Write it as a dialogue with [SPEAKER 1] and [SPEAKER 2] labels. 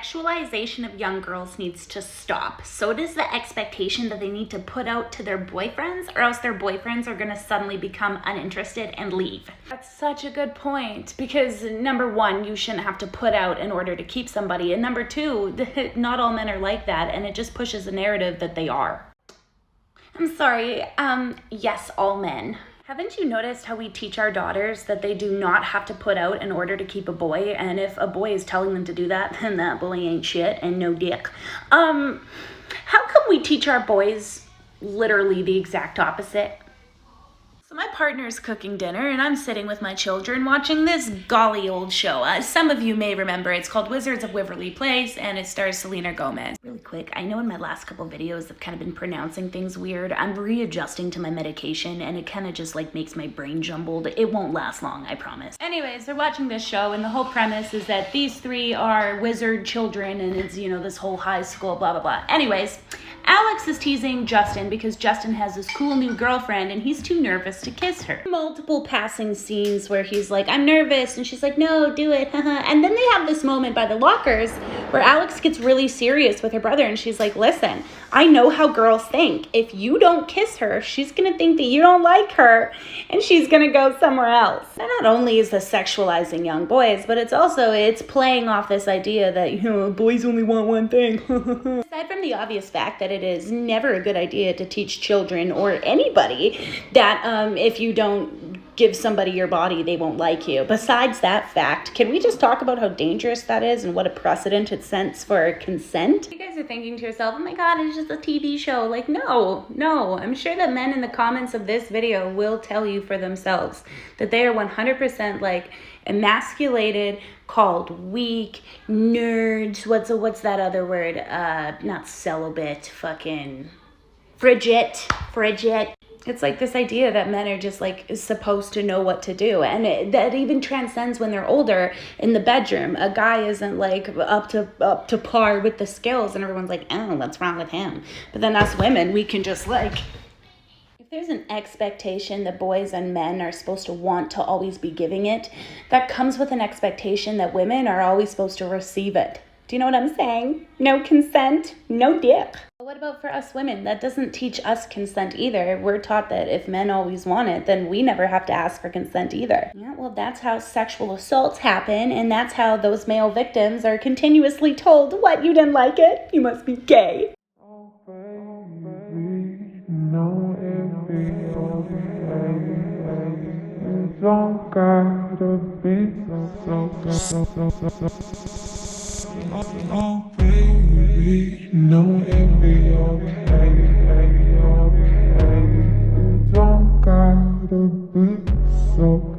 [SPEAKER 1] sexualization of young girls needs to stop. So does the expectation that they need to put out to their boyfriends, or else their boyfriends are gonna suddenly become uninterested and leave. That's such a good point, because number one, you shouldn't have to put out in order to keep somebody, and number two, not all men are like that, and it just pushes a narrative that they are. I'm sorry, yes, all men. Haven't you noticed how we teach our daughters that they do not have to put out in order to keep a boy? And if a boy is telling them to do that, then that boy ain't shit and no dick. How come we teach our boys literally the exact opposite? So my partner's cooking dinner and I'm sitting with my children watching this golly old show. Some of you may remember it's called Wizards of Waverly Place and it stars Selena Gomez. Really quick, I know in my last couple videos I've kind of been pronouncing things weird. I'm readjusting to my medication and it kind of just like makes my brain jumbled. It won't last long, I promise. Anyways, they're watching this show and the whole premise is that these three are wizard children and it's, you know, this whole high school, blah, blah, blah. Anyways, Alex is teasing Justin because Justin has this cool new girlfriend and he's too nervous to kiss her. Multiple passing scenes where he's like, I'm nervous, and she's like, no, do it, and then they have this moment by the lockers where Alex gets really serious with her brother and she's like, listen, I know how girls think. If you don't kiss her, she's gonna think that you don't like her and she's gonna go somewhere else. And not only is this sexualizing young boys, but it's playing off this idea that, you know, boys only want one thing. Aside from the obvious fact that it is never a good idea to teach children or anybody that if you don't give somebody your body, they won't like you. Besides that fact, can we just talk about how dangerous that is and what a precedent it sets for consent? You guys are thinking to yourself, oh my God, it's just a TV show. Like, no. I'm sure that men in the comments of this video will tell you for themselves that they are 100% like emasculated, called weak, nerds. What's that other word? Not celibate, fucking frigid. It's like this idea that men are just like supposed to know what to do. And that even transcends when they're older in the bedroom. A guy isn't like up to par with the skills and everyone's like, oh, what's wrong with him? But then us women, we can just like, if there's an expectation that boys and men are supposed to want to always be giving it, that comes with an expectation that women are always supposed to receive it. Do you know what I'm saying? No consent, no dick. But what about for us women? That doesn't teach us consent either. We're taught that if men always want it, then we never have to ask for consent either. Yeah, well, that's how sexual assaults happen, and that's how those male victims are continuously told, what, you didn't like it? You must be gay.
[SPEAKER 2] Oh, baby, no, it don't gotta be oh, baby, no, it be okay, it don't gotta be so